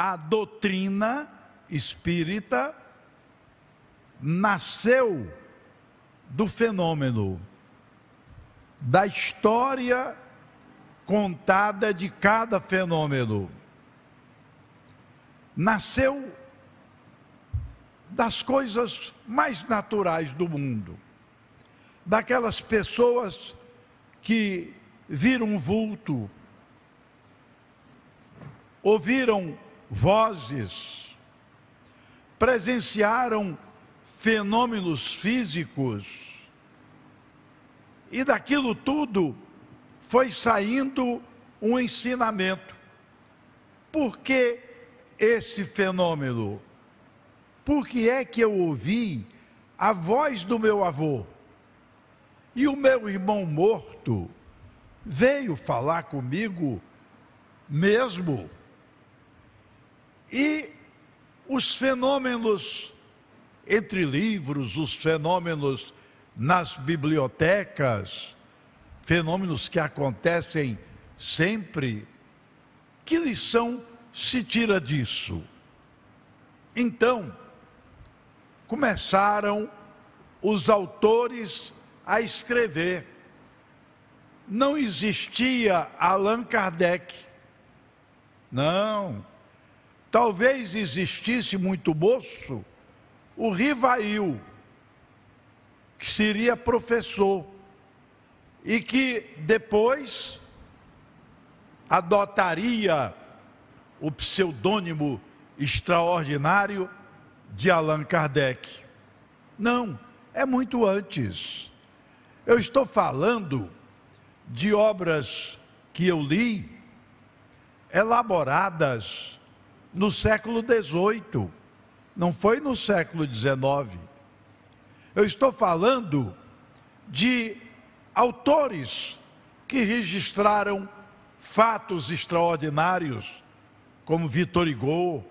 a doutrina espírita nasceu do fenômeno, da história contada de cada fenômeno. Nasceu das coisas mais naturais do mundo, daquelas pessoas que viram um vulto, ouviram vozes, presenciaram fenômenos físicos, e daquilo tudo foi saindo um ensinamento. Por que esse fenômeno? Por que é que eu ouvi a voz do meu avô? E o meu irmão morto veio falar comigo mesmo? E os fenômenos entre livros, os fenômenos nas bibliotecas, fenômenos que acontecem sempre, que lição se tira disso? Então, começaram os autores a escrever. Não existia Allan Kardec. Não. Talvez existisse muito moço o Rivail, que seria professor, e que depois adotaria o pseudônimo extraordinário de Allan Kardec. Não, é muito antes. Eu estou falando de obras que eu li, elaboradas no século XVIII, não foi no século XIX. Eu estou falando de autores que registraram fatos extraordinários, como Victor Hugo,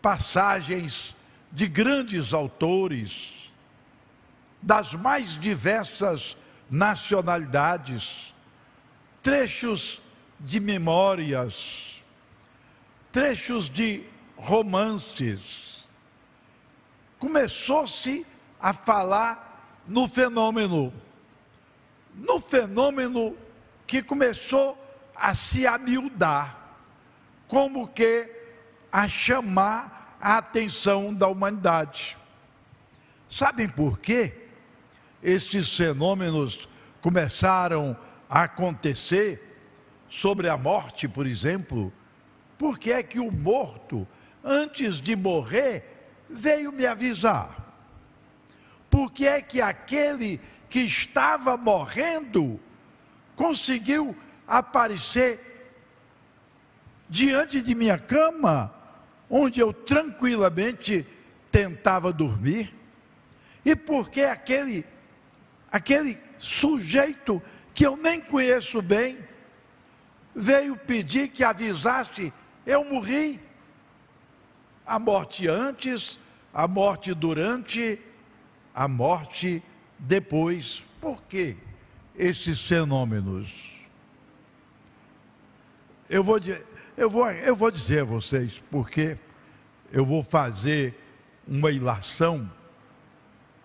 passagens de grandes autores, das mais diversas nacionalidades, trechos de memórias, trechos de romances. Começou-se a falar no fenômeno que começou a se amildar, como que a chamar a atenção da humanidade. Sabem por quê esses fenômenos começaram a acontecer sobre a morte, por exemplo? Porque é que o morto, antes de morrer, veio me avisar? Porque é que aquele que estava morrendo conseguiu aparecer diante de minha cama, onde eu tranquilamente tentava dormir? E porque aquele sujeito que eu nem conheço bem veio pedir que avisasse, eu morri? A morte antes, a morte durante, a morte depois. Por que esses fenômenos? Eu vou dizer a vocês, porque eu vou fazer uma ilação.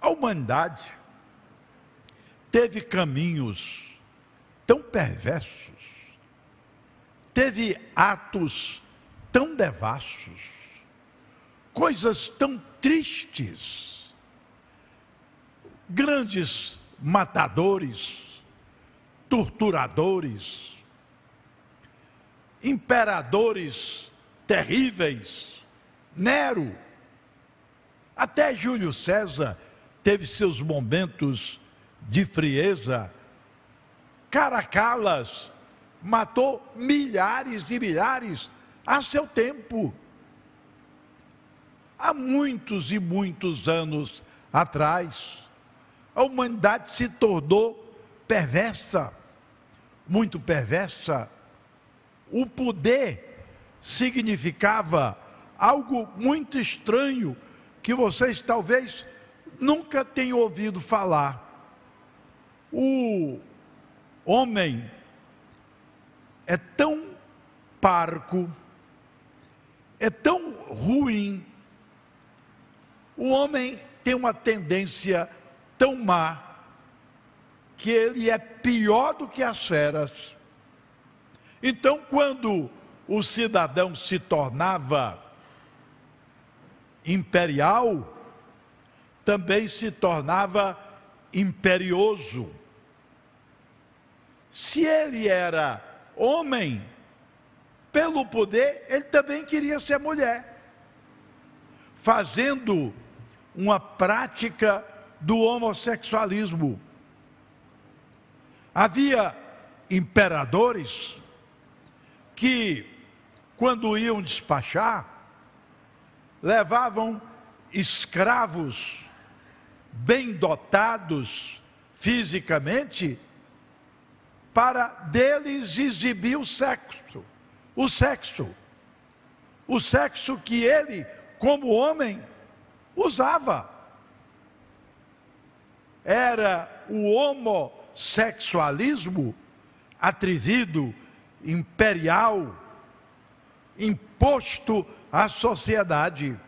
A humanidade teve caminhos tão perversos, teve atos tão devassos, coisas tão tristes, grandes matadores, torturadores, imperadores terríveis, Nero, até Júlio César teve seus momentos de frieza. Caracalas matou milhares e milhares a seu tempo. Há muitos e muitos anos atrás, a humanidade se tornou perversa, muito perversa. O poder significava algo muito estranho que vocês talvez nunca tenham ouvido falar. O homem é tão parco, é tão ruim, o homem tem uma tendência tão má, que ele é pior do que as feras. Então, quando o cidadão se tornava imperial, também se tornava imperioso. Se ele era homem, pelo poder, ele também queria ser mulher, fazendo uma prática do homossexualismo. Havia imperadores que, quando iam despachar, levavam escravos bem dotados fisicamente para deles exibir o sexo que ele, como homem, usava. Era o homossexualismo atrevido, imperial, imposto à sociedade.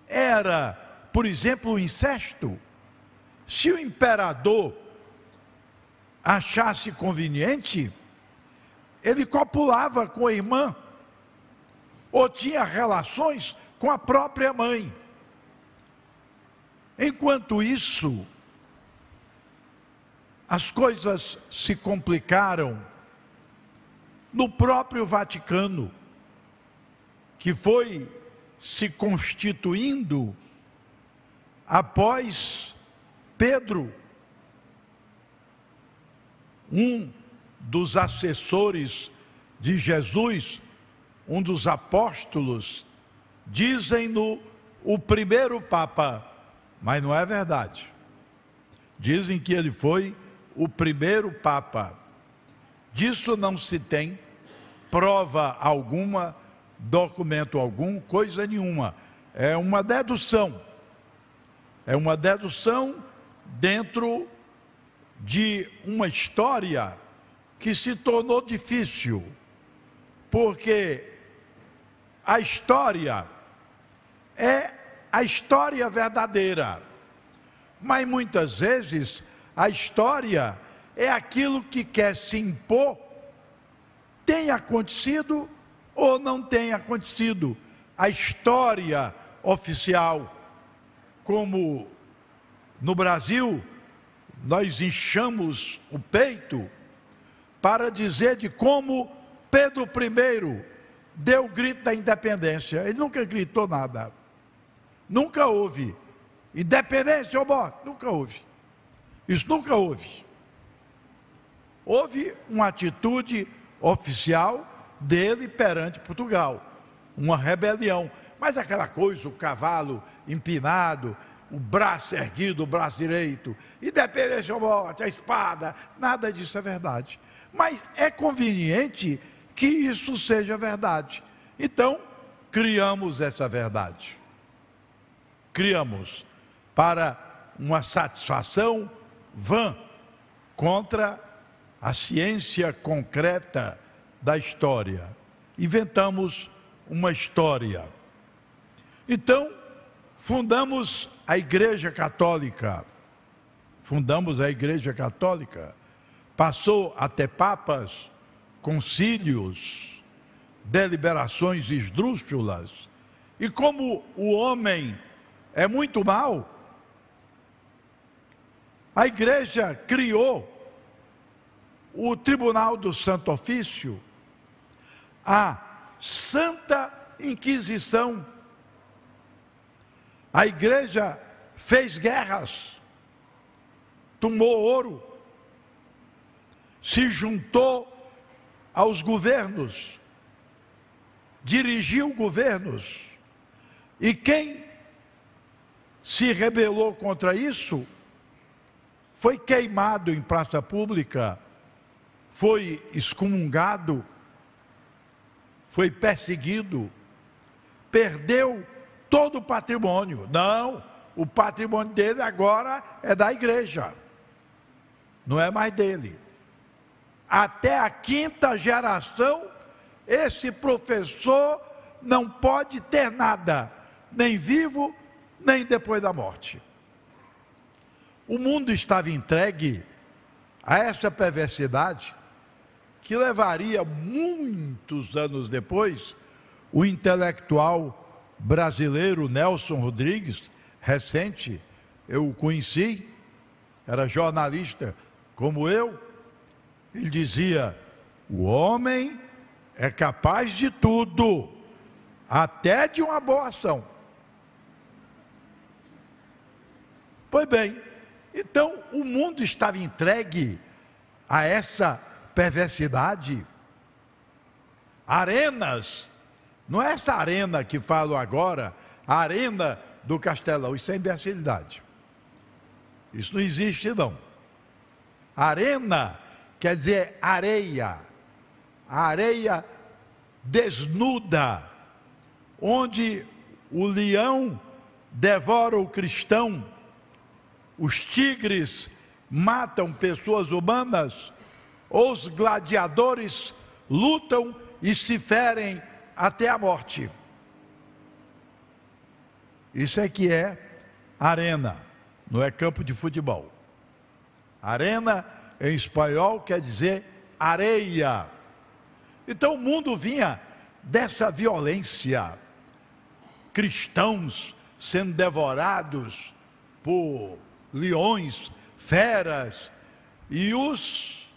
Era, por exemplo, o incesto. Se o imperador achasse conveniente, ele copulava com a irmã, ou tinha relações com a própria mãe. Enquanto isso, as coisas se complicaram no próprio Vaticano, que foi se constituindo após Pedro, um dos assessores de Jesus, um dos apóstolos, dizem-no o primeiro Papa, mas não é verdade. Dizem que ele foi o primeiro Papa. Disso não se tem prova alguma, documento algum, coisa nenhuma. É uma dedução. É uma dedução dentro de uma história que se tornou difícil, porque a história é a história verdadeira, mas muitas vezes a história é aquilo que quer se impor, tenha acontecido ou não tenha acontecido. A história oficial, como no Brasil, nós inchamos o peito para dizer de como Pedro I deu o grito da independência. Ele nunca gritou nada. Nunca houve independência ou morte. Nunca houve. Isso nunca houve. Houve uma atitude oficial dele perante Portugal. Uma rebelião. Mas aquela coisa, o cavalo empinado, o braço erguido, o braço direito, independência ou morte, a espada, nada disso é verdade. Mas é conveniente que isso seja verdade. Então, criamos essa verdade. Criamos para uma satisfação vã contra a ciência concreta da história. Inventamos uma história. Então, fundamos a Igreja Católica. Fundamos a Igreja Católica. Passou a ter papas, concílios, deliberações esdrúxulas. E como o homem é muito mau, a igreja criou o Tribunal do Santo Ofício, a Santa Inquisição. A igreja fez guerras, tomou ouro, se juntou aos governos, dirigiu governos, e quem se rebelou contra isso foi queimado em praça pública, foi excomungado, foi perseguido, perdeu todo o patrimônio. Não, o patrimônio dele agora é da igreja, não é mais dele. Até a quinta geração, esse professor não pode ter nada, nem vivo, nem depois da morte. O mundo estava entregue a essa perversidade que levaria muitos anos depois o intelectual brasileiro Nelson Rodrigues, recente, eu o conheci, era jornalista como eu, ele dizia: o homem é capaz de tudo, até de uma boa ação. Pois bem, então o mundo estava entregue a essa perversidade. Arenas, não é essa arena que falo agora, a arena do Castelão, isso é imbecilidade. Isso não existe, não. Arena quer dizer areia, a areia desnuda, onde o leão devora o cristão, os tigres matam pessoas humanas, os gladiadores lutam e se ferem até a morte. Isso é que é arena, não é campo de futebol. Arena, em espanhol, quer dizer areia. Então o mundo vinha dessa violência. Cristãos sendo devorados por leões, feras, e os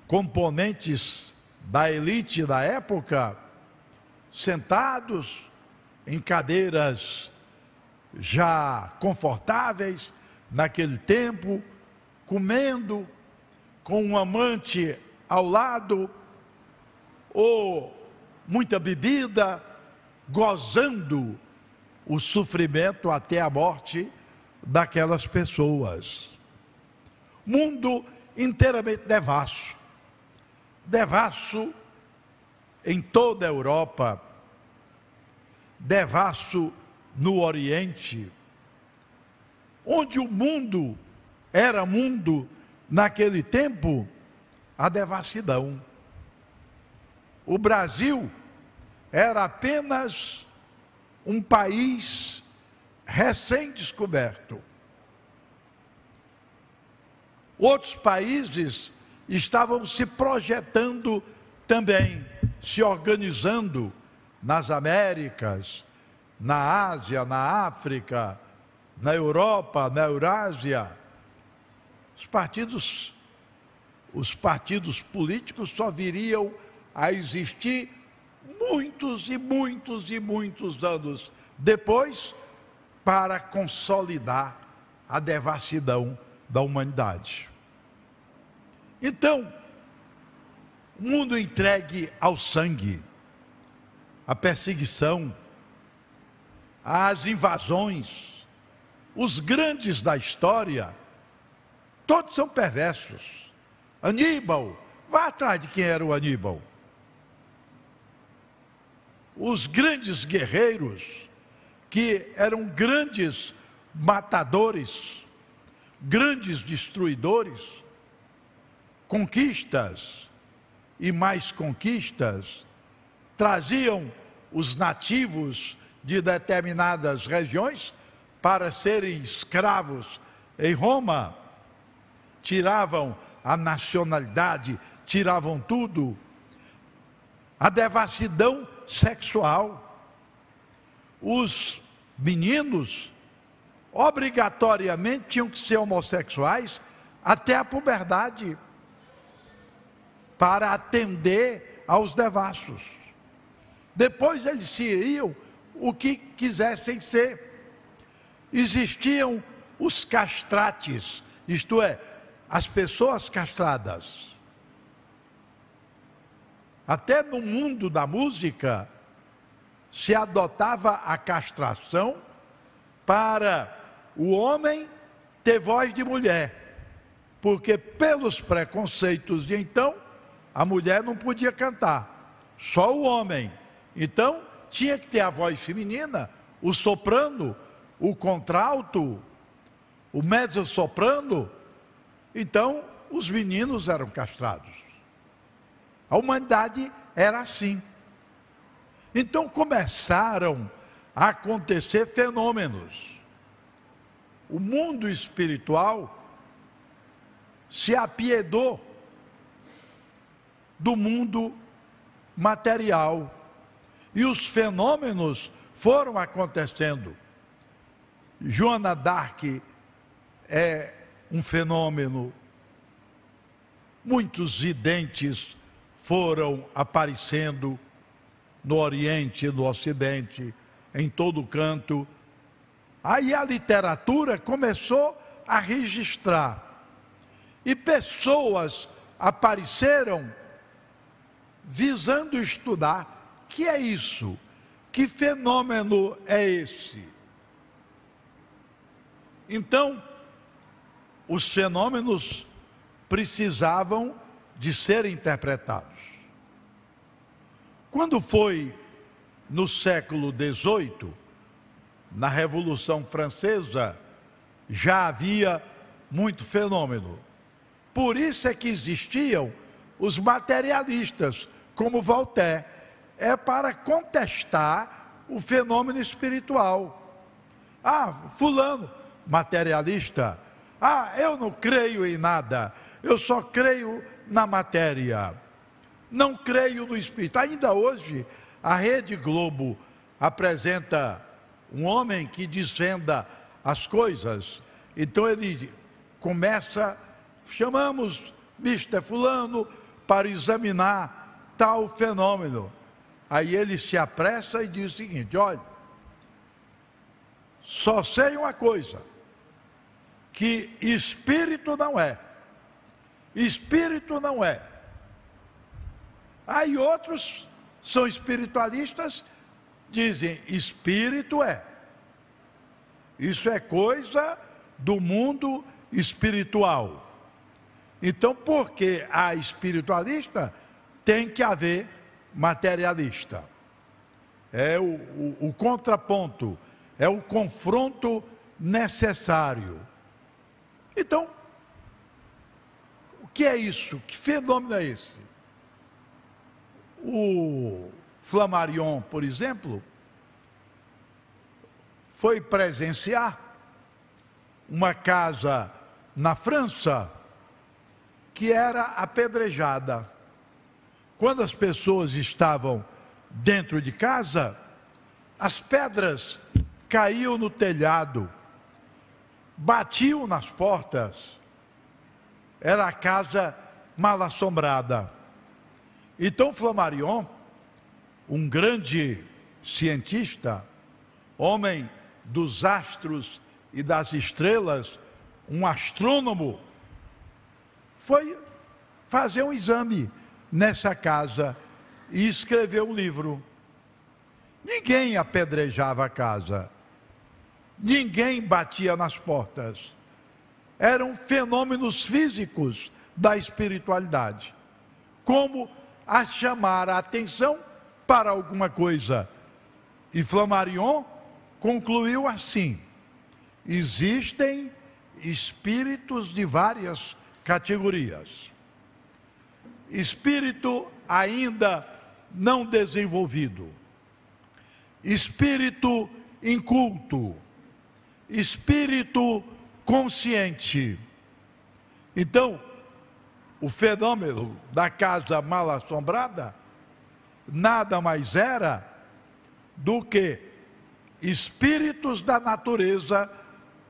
componentes da elite da época sentados em cadeiras já confortáveis naquele tempo, comendo, com um amante ao lado, ou muita bebida, gozando o sofrimento até a morte daquelas pessoas. Mundo inteiramente devasso. Devasso em toda a Europa, devasso no Oriente, onde o mundo era mundo naquele tempo, a devassidão. O Brasil era apenas um país recém-descoberto. Outros países estavam se projetando também, se organizando nas Américas, na Ásia, na África, na Europa, na Eurásia. Os partidos políticos só viriam a existir muitos e muitos e muitos anos depois, para consolidar a devassidão da humanidade. Então, o mundo entregue ao sangue, à perseguição, às invasões, os grandes da história, todos são perversos. Aníbal, vá atrás de quem era o Aníbal. Os grandes guerreiros, que eram grandes matadores, grandes destruidores, conquistas e mais conquistas, traziam os nativos de determinadas regiões para serem escravos em Roma, tiravam a nacionalidade, tiravam tudo. A devassidão sexual. Os meninos obrigatoriamente tinham que ser homossexuais até a puberdade, para atender aos devassos. Depois eles seriam o que quisessem ser. Existiam os castrates, isto é, as pessoas castradas. Até no mundo da música se adotava a castração para o homem ter voz de mulher, porque pelos preconceitos de então, a mulher não podia cantar, só o homem. Então, tinha que ter a voz feminina, o soprano, o contralto, o mezzo-soprano. Então, os meninos eram castrados. A humanidade era assim. Então começaram a acontecer fenômenos. O mundo espiritual se apiedou do mundo material e os fenômenos foram acontecendo. Joana d'Arc é um fenômeno. Muitos videntes foram aparecendo no Oriente, no Ocidente, em todo canto. Aí a literatura começou a registrar. E pessoas apareceram visando estudar. Que é isso? Que fenômeno é esse? Então, os fenômenos precisavam de ser interpretados. Quando foi no século XVIII, na Revolução Francesa, já havia muito fenômeno. Por isso é que existiam os materialistas, como Voltaire. É para contestar o fenômeno espiritual. Ah, fulano, materialista. Ah, eu não creio em nada, eu só creio na matéria. Não creio no espírito. Ainda hoje, a Rede Globo apresenta um homem que desvenda as coisas. Então ele começa, chamamos Mr. Fulano para examinar tal fenômeno. Aí ele se apressa e diz o seguinte: olha, só sei uma coisa, que espírito não é. Espírito não é. Aí outros são espiritualistas, dizem espírito é. Isso é coisa do mundo espiritual. Então, porque há espiritualista, tem que haver materialista. É o contraponto, é o confronto necessário. Então, o que é isso? Que fenômeno é esse? O Flammarion, por exemplo, foi presenciar uma casa na França que era apedrejada. Quando as pessoas estavam dentro de casa, as pedras caíam no telhado, batiam nas portas. Era a casa mal assombrada. Então Flammarion, um grande cientista, homem dos astros e das estrelas, um astrônomo, foi fazer um exame nessa casa e escreveu um livro. Ninguém apedrejava a casa, ninguém batia nas portas. Eram fenômenos físicos da espiritualidade, como a chamar a atenção para alguma coisa. E Flammarion concluiu assim: existem espíritos de várias categorias. Espírito ainda não desenvolvido, espírito inculto, espírito consciente. Então, o fenômeno da casa mal assombrada nada mais era do que espíritos da natureza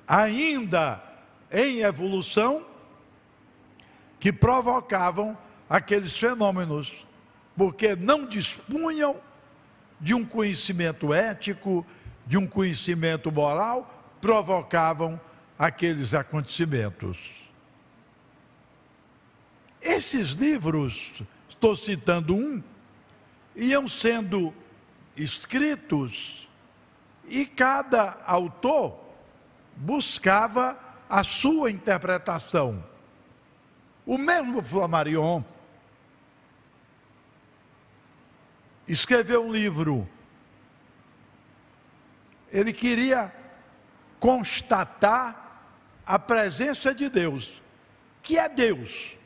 ainda em evolução que provocavam aqueles fenômenos, porque não dispunham de um conhecimento ético, de um conhecimento moral, provocavam aqueles acontecimentos. Esses livros, estou citando um, iam sendo escritos e cada autor buscava a sua interpretação. O mesmo Flammarion escreveu um livro. Ele queria constatar a presença de Deus. Que é Deus?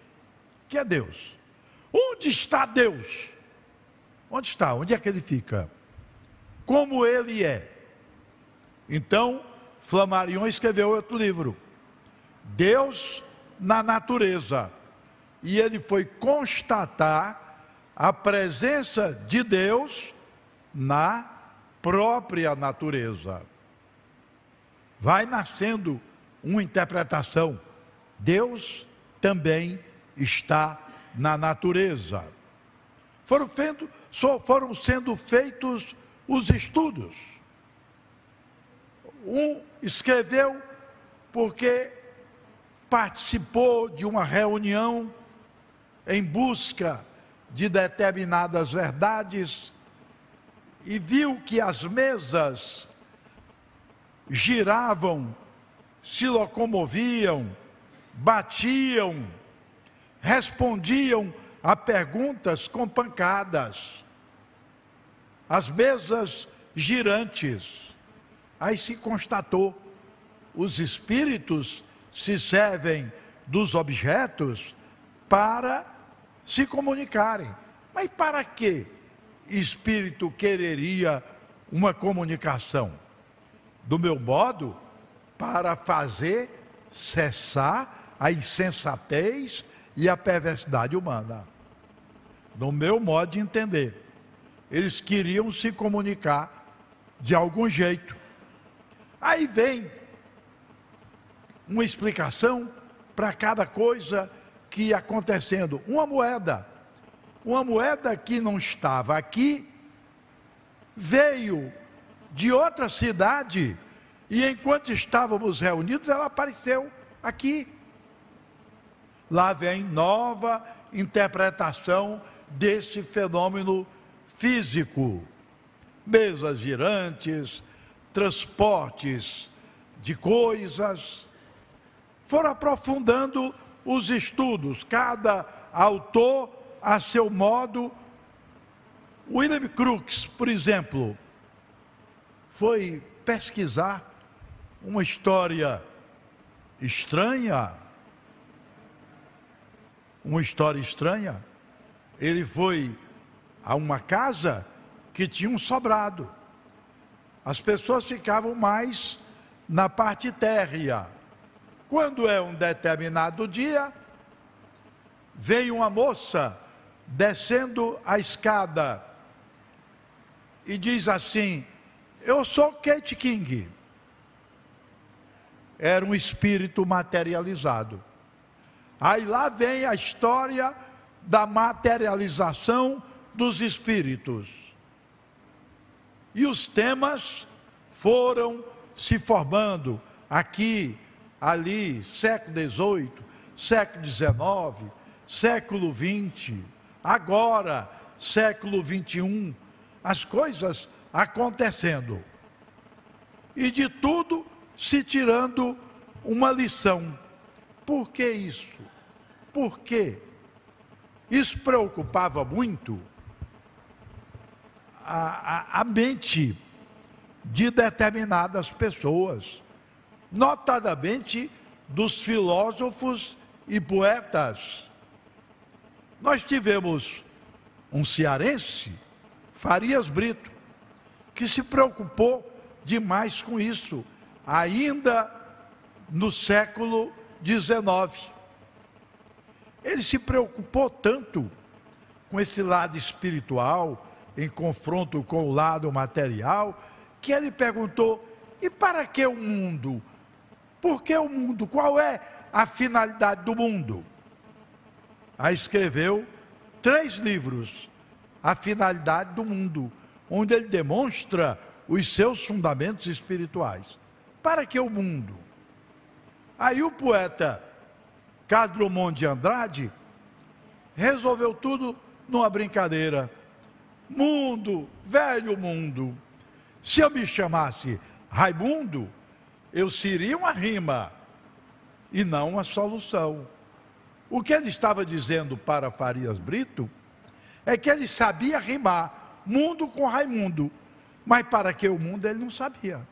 Que é Deus? Onde está Deus? Onde está? Onde é que ele fica? como ele é. Então, Flammarion escreveu outro livro, Deus na Natureza. E ele foi constatar a presença de Deus na própria natureza. Vai nascendo uma interpretação. Deus também está na natureza. Foram sendo feitos os estudos. Um escreveu porque participou de uma reunião em busca de determinadas verdades e viu que as mesas giravam, se locomoviam, batiam, respondiam a perguntas com pancadas. As mesas girantes. Aí se constatou, os espíritos se servem dos objetos para se comunicarem. Mas para que espírito quereria uma comunicação? Do meu modo, para fazer cessar a insensatez e a perversidade humana. No meu modo de entender, eles queriam se comunicar de algum jeito. Aí vem uma explicação para cada coisa que ia acontecendo. Uma moeda que não estava aqui, veio de outra cidade, e enquanto estávamos reunidos, ela apareceu aqui. Lá vem nova interpretação desse fenômeno físico. Mesas girantes, transportes de coisas. Foram aprofundando os estudos, cada autor a seu modo. William Crookes, por exemplo, foi pesquisar uma história estranha. Ele foi a uma casa que tinha um sobrado. As pessoas ficavam mais na parte térrea. Quando é um determinado dia, vem uma moça descendo a escada e diz assim: eu sou Kate King. Era um espírito materializado. Aí lá vem a história da materialização dos espíritos. E os temas foram se formando aqui, ali, século XVIII, século XIX, século XX, agora, século XXI, as coisas acontecendo. E de tudo se tirando uma lição. Por que isso? Por quê? Isso preocupava muito a mente de determinadas pessoas, notadamente dos filósofos e poetas. Nós tivemos um cearense, Farias Brito, que se preocupou demais com isso, ainda no século XIX. Ele se preocupou tanto com esse lado espiritual, em confronto com o lado material, que ele perguntou: e para que o mundo? Por que o mundo? Qual é a finalidade do mundo? Aí escreveu 3 livros, A Finalidade do Mundo, onde ele demonstra os seus fundamentos espirituais. Para que o mundo? Aí o poeta Carlos Drummond de Andrade resolveu tudo numa brincadeira. Mundo, velho mundo, se eu me chamasse Raimundo, eu seria uma rima e não uma solução. O que ele estava dizendo para Farias Brito é que ele sabia rimar mundo com Raimundo, mas para que o mundo ele não sabia.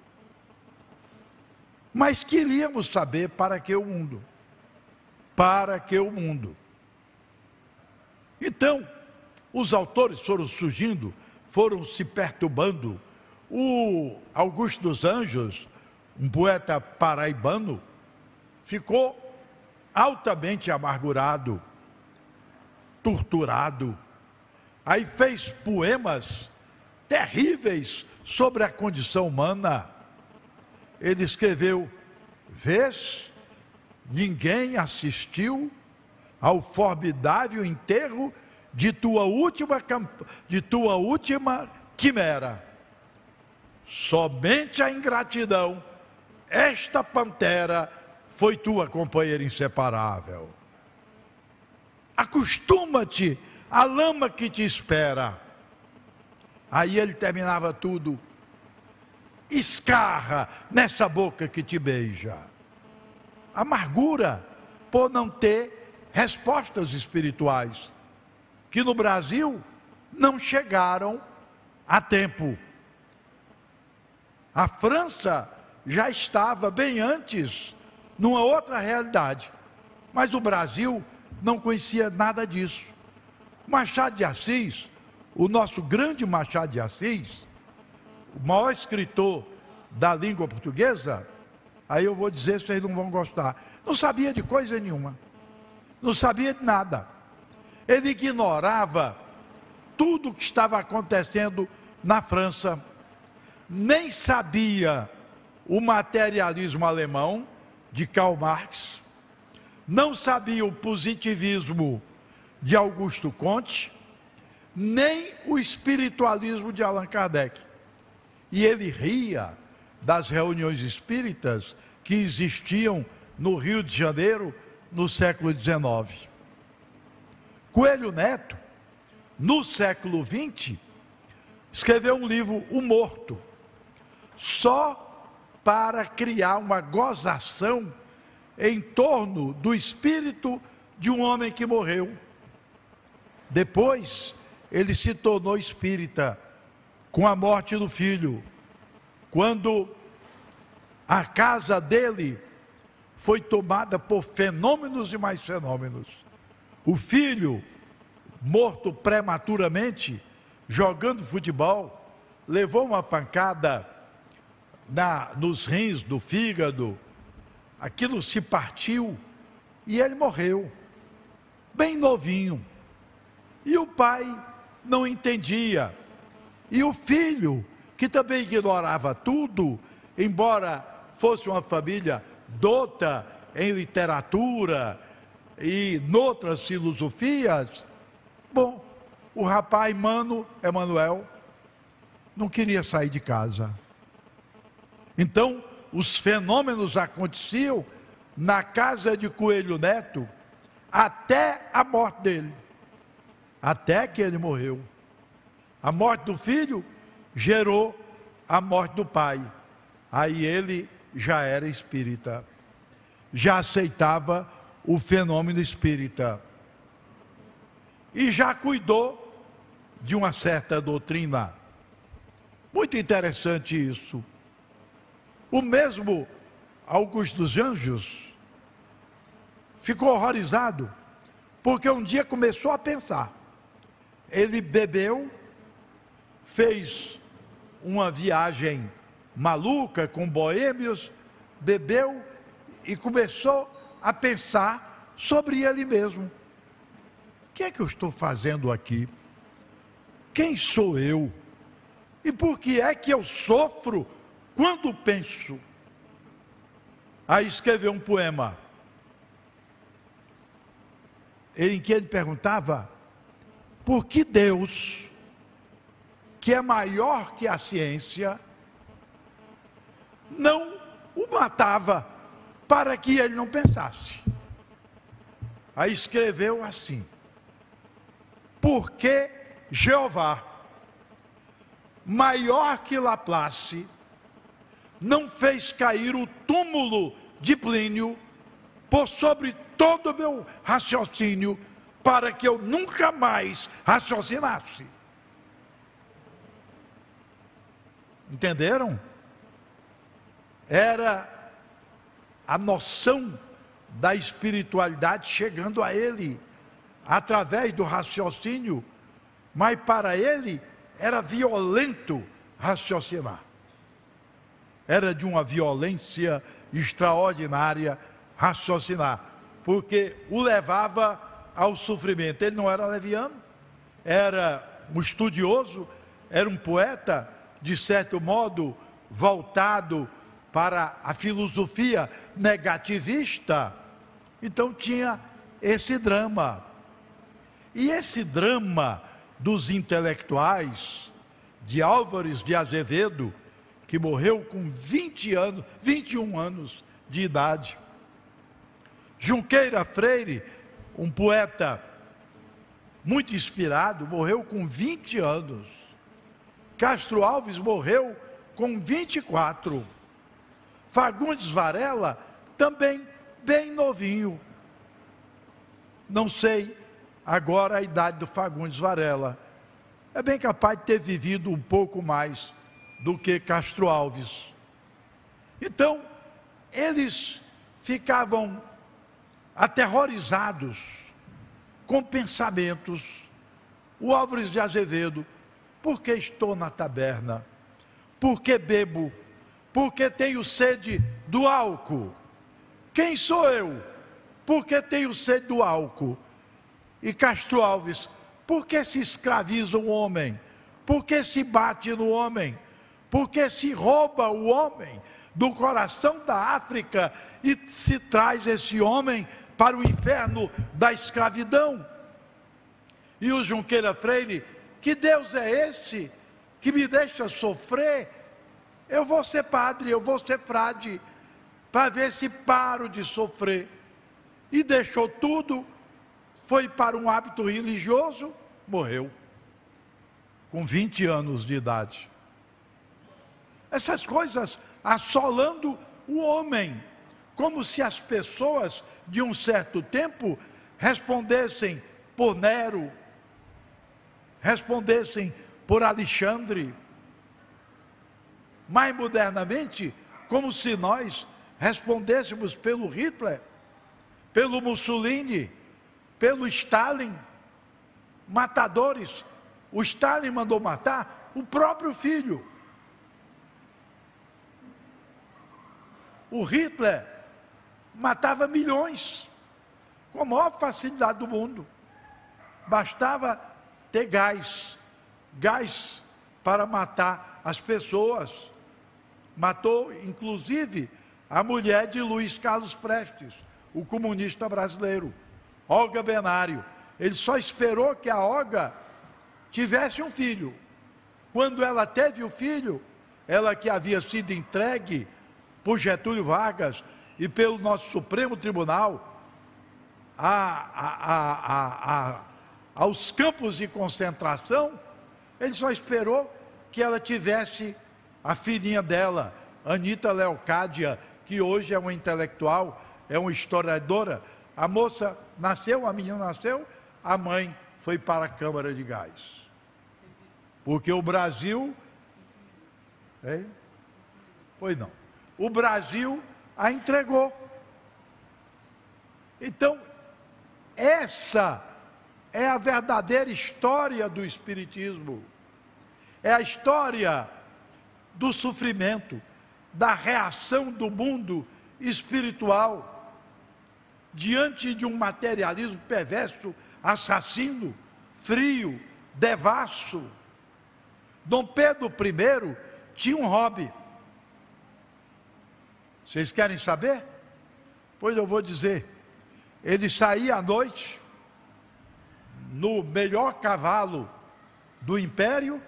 Mas queríamos saber para que o mundo. Para que o mundo. Então, os autores foram surgindo, foram se perturbando O Augusto dos Anjos, um poeta paraibano, ficou altamente amargurado, torturado. Aí fez poemas terríveis sobre a condição humana. Ele escreveu: vês, ninguém assistiu ao formidável enterro de tua última quimera. Somente a ingratidão, esta pantera, foi tua companheira inseparável. Acostuma-te à lama que te espera. Aí ele terminava tudo: escarra nessa boca que te beija. Amargura por não ter respostas espirituais, que no Brasil não chegaram a tempo. A França já estava bem antes, numa outra realidade, mas o Brasil não conhecia nada disso. Machado de Assis, o nosso grande Machado de Assis, o maior escritor da língua portuguesa, aí eu vou dizer, vocês não vão gostar, não sabia de coisa nenhuma, não sabia de nada. Ele ignorava tudo o que estava acontecendo na França, nem sabia o materialismo alemão de Karl Marx, não sabia o positivismo de Augusto Comte, nem o espiritualismo de Allan Kardec. E ele ria das reuniões espíritas que existiam no Rio de Janeiro no século XIX. Coelho Neto, no século XX, escreveu um livro, O Morto, só para criar uma gozação em torno do espírito de um homem que morreu. Depois, ele se tornou espírita com a morte do filho, quando a casa dele foi tomada por fenômenos e mais fenômenos. O filho, morto prematuramente, jogando futebol, levou uma pancada nos rins do fígado, aquilo se partiu e ele morreu, bem novinho. E o pai não entendia. E o filho, que também ignorava tudo, embora fosse uma família douta em literatura e noutras filosofias, bom, o rapaz Emanuel, não queria sair de casa. Então, os fenômenos aconteciam na casa de Coelho Neto até a morte dele, até que ele morreu. A morte do filho gerou a morte do pai. Aí ele já era espírita, já aceitava o fenômeno espírita e já cuidou de uma certa doutrina. Muito interessante isso. O mesmo Augusto dos Anjos ficou horrorizado, porque um dia começou a pensar. Ele bebeu, fez uma viagem maluca com boêmios, bebeu e começou a pensar sobre ele mesmo. O que é que eu estou fazendo aqui? Quem sou eu? E por que é que eu sofro quando penso? Aí escreveu um poema, em que ele perguntava por que Deus, que é maior que a ciência, não o matava para que ele não pensasse. Aí escreveu assim: porque Jeová, maior que Laplace, não fez cair o túmulo de Plínio por sobre todo o meu raciocínio, para que eu nunca mais raciocinasse. Entenderam? Era a noção da espiritualidade chegando a ele, através do raciocínio, mas para ele era violento raciocinar. Era de uma violência extraordinária raciocinar, porque o levava ao sofrimento. Ele não era leviano, era um estudioso, era um poeta, de certo modo, voltado para a filosofia negativista. Então tinha esse drama. E esse drama dos intelectuais, de Álvares de Azevedo, que morreu com 21 anos de idade. Junqueira Freire, um poeta muito inspirado, morreu com 20 anos. Castro Alves morreu com 24. Fagundes Varela, também bem novinho. Não sei agora a idade do Fagundes Varela. É bem capaz de ter vivido um pouco mais do que Castro Alves. Então, eles ficavam aterrorizados com pensamentos. O Álvares de Azevedo: por que estou na taberna? Por que bebo? Por que tenho sede do álcool? Quem sou eu? Por que tenho sede do álcool? E Castro Alves: por que se escraviza o homem? Por que se bate no homem? Por que se rouba o homem do coração da África e se traz esse homem para o inferno da escravidão? E o Junqueira Freire: que Deus é esse que me deixa sofrer? Eu vou ser padre, eu vou ser frade, para ver se paro de sofrer. E deixou tudo, foi para um hábito religioso, morreu, com 20 anos de idade. Essas coisas assolando o homem, como se as pessoas de um certo tempo respondessem por Nero, respondessem por Alexandre. Mais modernamente, como se nós respondêssemos pelo Hitler, pelo Mussolini, pelo Stalin, matadores. O Stalin mandou matar o próprio filho. O Hitler matava milhões, com a maior facilidade do mundo. Bastava ter gás para matar as pessoas. Matou, inclusive, a mulher de Luiz Carlos Prestes, o comunista brasileiro, Olga Benário. Ele só esperou que a Olga tivesse um filho. Quando ela teve o filho, ela que havia sido entregue por Getúlio Vargas e pelo nosso Supremo Tribunal aos campos de concentração, ele só esperou que ela tivesse a filhinha dela, Anita Leocádia, que hoje é uma intelectual, é uma historiadora. A moça nasceu, a menina nasceu, a mãe foi para a Câmara de Gás. Porque o Brasil... Pois não. O Brasil a entregou. Então, essa é a verdadeira história do Espiritismo. É a história do sofrimento, da reação do mundo espiritual diante de um materialismo perverso, assassino, frio, devasso. Dom Pedro I tinha um hobby. Vocês querem saber? Pois eu vou dizer. Ele saía à noite no melhor cavalo do império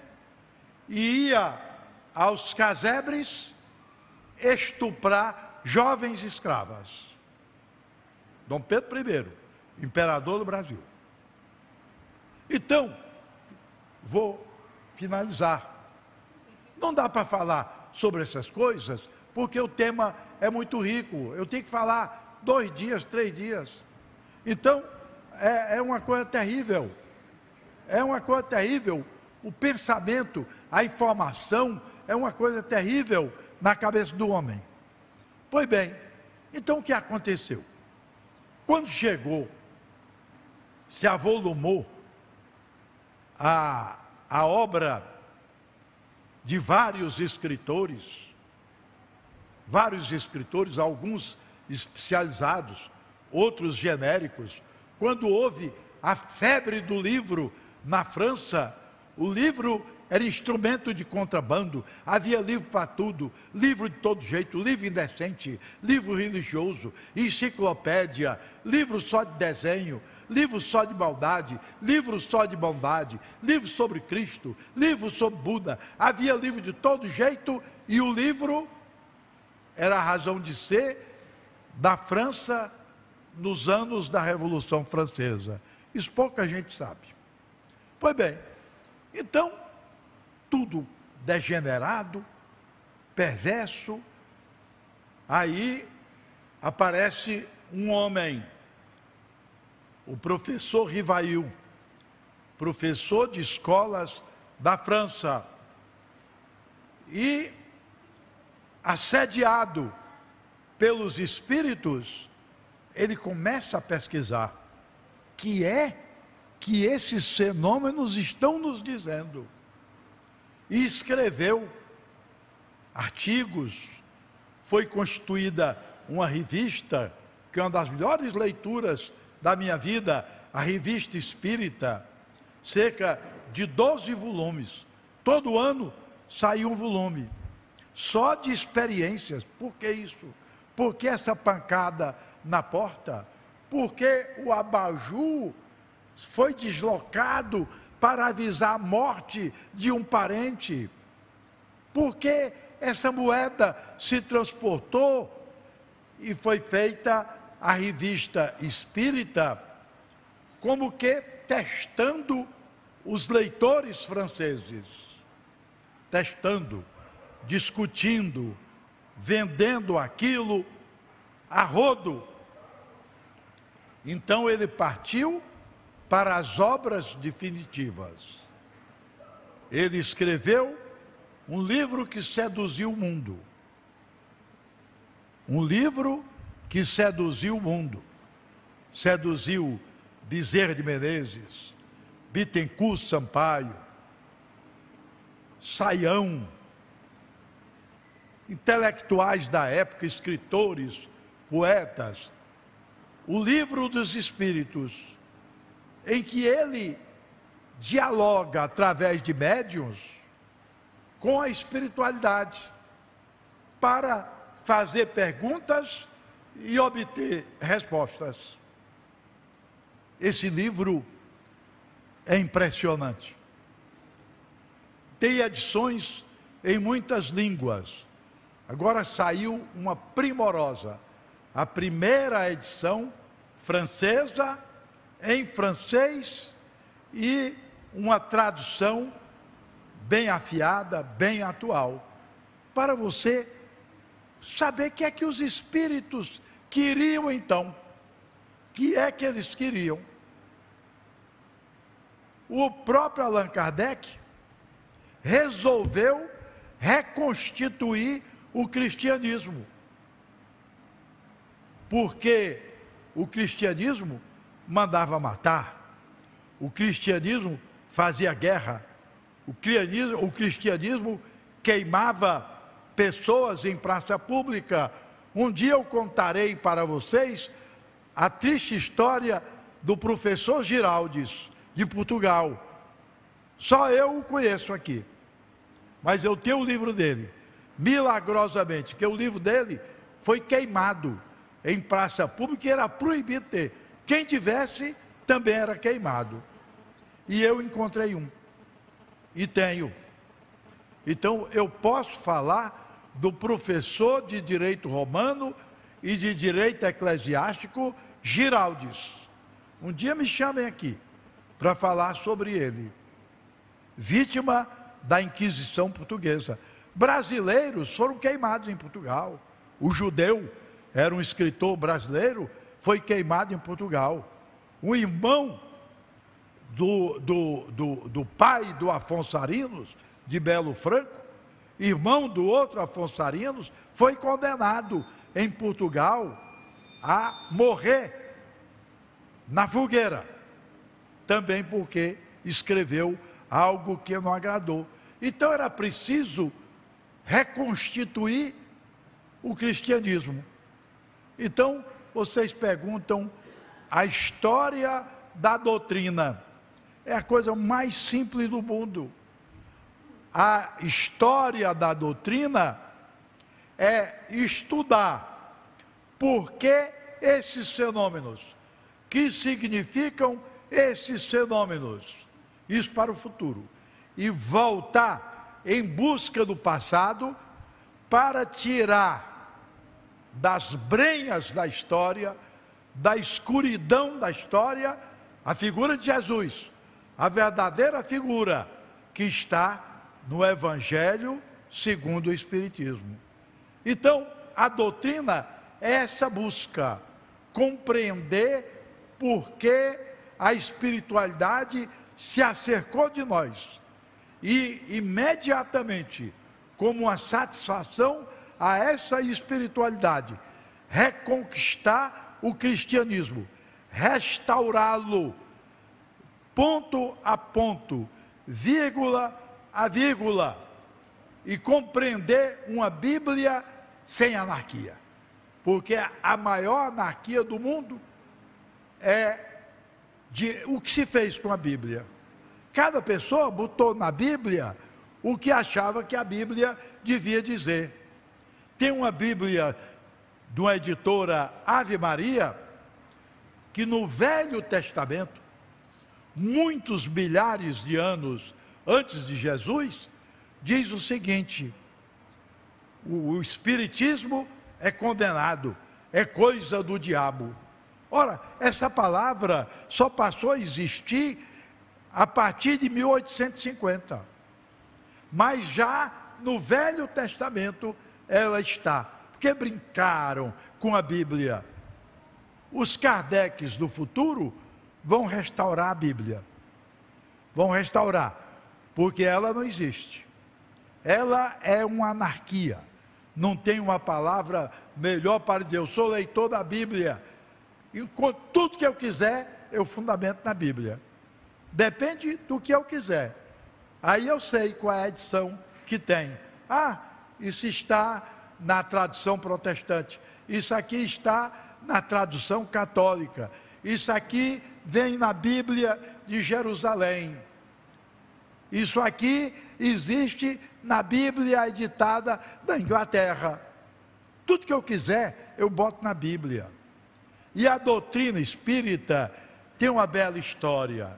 e ia aos casebres estuprar jovens escravas. Dom Pedro I, imperador do Brasil. Então, vou finalizar. Não dá para falar sobre essas coisas, porque o tema é muito rico. Eu tenho que falar 2 dias, 3 dias. Então, é uma coisa terrível. É uma coisa terrível. O pensamento, a informação, é uma coisa terrível na cabeça do homem. Pois bem, então o que aconteceu? Quando chegou, se avolumou a obra de vários escritores, alguns especializados, outros genéricos. Quando houve a febre do livro na França, o livro era instrumento de contrabando, havia livro para tudo, livro de todo jeito, livro indecente, livro religioso, enciclopédia, livro só de desenho, livro só de maldade, livro só de bondade, livro sobre Cristo, livro sobre Buda, havia livro de todo jeito, e o livro era a razão de ser da França nos anos da Revolução Francesa. Isso pouca gente sabe. Pois bem, então, tudo degenerado, perverso. Aí aparece um homem, o professor Rivail, professor de escolas da França, e assediado pelos espíritos, ele começa a pesquisar que esses fenômenos estão nos dizendo. E escreveu artigos, foi constituída uma revista, que é uma das melhores leituras da minha vida, a Revista Espírita, cerca de 12 volumes. Todo ano saiu um volume, só de experiências. Por que isso? Por que essa pancada na porta? Porque o abajur foi deslocado para avisar a morte de um parente? Porque essa moeda se transportou e foi feita a Revista Espírita, como que testando os leitores franceses, testando, discutindo, vendendo aquilo a rodo. Então ele partiu para as obras definitivas. Ele escreveu um livro que seduziu o mundo. Um livro que seduziu o mundo. Seduziu Bezerra de Menezes, Bittencourt Sampaio, Saião, intelectuais da época, escritores, poetas. O Livro dos Espíritos, em que ele dialoga através de médiuns com a espiritualidade para fazer perguntas e obter respostas. Esse livro é impressionante. Tem edições em muitas línguas. Agora saiu uma primorosa, a primeira edição francesa, em francês, e uma tradução bem afiada, bem atual, para você saber o que é que os espíritos queriam então. O que é que eles queriam? O próprio Allan Kardec resolveu reconstituir o cristianismo, porque o cristianismo mandava matar, o cristianismo fazia guerra, o cristianismo queimava pessoas em praça pública. Um dia eu contarei para vocês a triste história do professor Giraldes, de Portugal. Só eu o conheço aqui, mas eu tenho o livro dele, milagrosamente, que o livro dele foi queimado em praça pública, e era proibido ter. Quem tivesse, também era queimado. E eu encontrei um, e tenho. Então, eu posso falar do professor de Direito Romano e de Direito Eclesiástico, Giraldes. Um dia me chamem aqui para falar sobre ele. Vítima da Inquisição portuguesa. Brasileiros foram queimados em Portugal. O Judeu era um escritor brasileiro, foi queimado em Portugal. Um irmão do pai do Afonso Arinos, de Belo Franco, irmão do outro Afonso Arinos, foi condenado em Portugal a morrer na fogueira, também porque escreveu algo que não agradou. Então era preciso reconstituir o cristianismo. Então, vocês perguntam, a história da doutrina é a coisa mais simples do mundo. A história da doutrina é estudar por que esses fenômenos, que significam esses fenômenos, isso para o futuro, e voltar em busca do passado para tirar das brenhas da história, da escuridão da história, a figura de Jesus, a verdadeira figura que está no Evangelho segundo o Espiritismo. Então, a doutrina é essa busca, compreender por que a espiritualidade se acercou de nós e imediatamente, como uma satisfação a essa espiritualidade, reconquistar o cristianismo, restaurá-lo, ponto a ponto, vírgula a vírgula, e compreender uma Bíblia sem anarquia, porque a maior anarquia do mundo é o que se fez com a Bíblia. Cada pessoa botou na Bíblia o que achava que a Bíblia devia dizer. Tem uma Bíblia de uma editora, Ave Maria, que no Velho Testamento, muitos milhares de anos antes de Jesus, diz o seguinte: o Espiritismo é condenado, é coisa do diabo. Ora, essa palavra só passou a existir a partir de 1850. Mas já no Velho Testamento ela está. Porque brincaram com a Bíblia. Os Kardecs do futuro vão restaurar a Bíblia. Vão restaurar, porque ela não existe. Ela é uma anarquia. Não tem uma palavra melhor para dizer, eu sou leitor da Bíblia. Enquanto tudo que eu quiser, eu fundamento na Bíblia. Depende do que eu quiser. Aí eu sei qual é a edição que tem. Ah, isso está na tradução protestante. Isso aqui está na tradução católica. Isso aqui vem na Bíblia de Jerusalém. Isso aqui existe na Bíblia editada da Inglaterra. Tudo que eu quiser, eu boto na Bíblia. E a doutrina espírita tem uma bela história,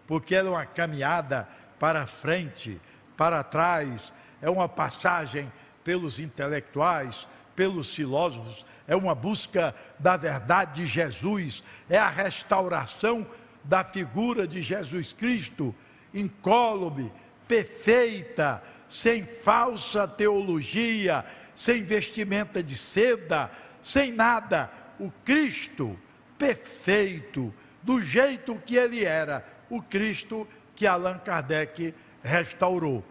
porque ela é uma caminhada para frente, para trás, é uma passagem pelos intelectuais, pelos filósofos, é uma busca da verdade de Jesus, é a restauração da figura de Jesus Cristo, incólume, perfeita, sem falsa teologia, sem vestimenta de seda, sem nada. O Cristo perfeito, do jeito que ele era, o Cristo que Allan Kardec restaurou.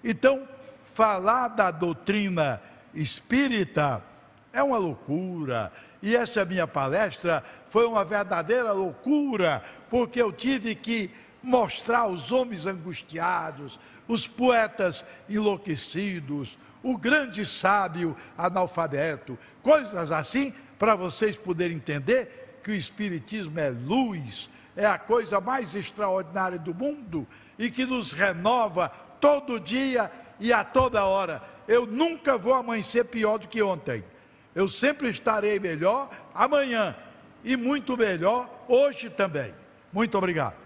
Então, falar da doutrina espírita é uma loucura, e essa minha palestra foi uma verdadeira loucura, porque eu tive que mostrar os homens angustiados, os poetas enlouquecidos, o grande sábio analfabeto, coisas assim, para vocês poderem entender que o Espiritismo é luz, é a coisa mais extraordinária do mundo e que nos renova todo dia e a toda hora. Eu nunca vou amanhecer pior do que ontem. Eu sempre estarei melhor amanhã e muito melhor hoje também. Muito obrigado.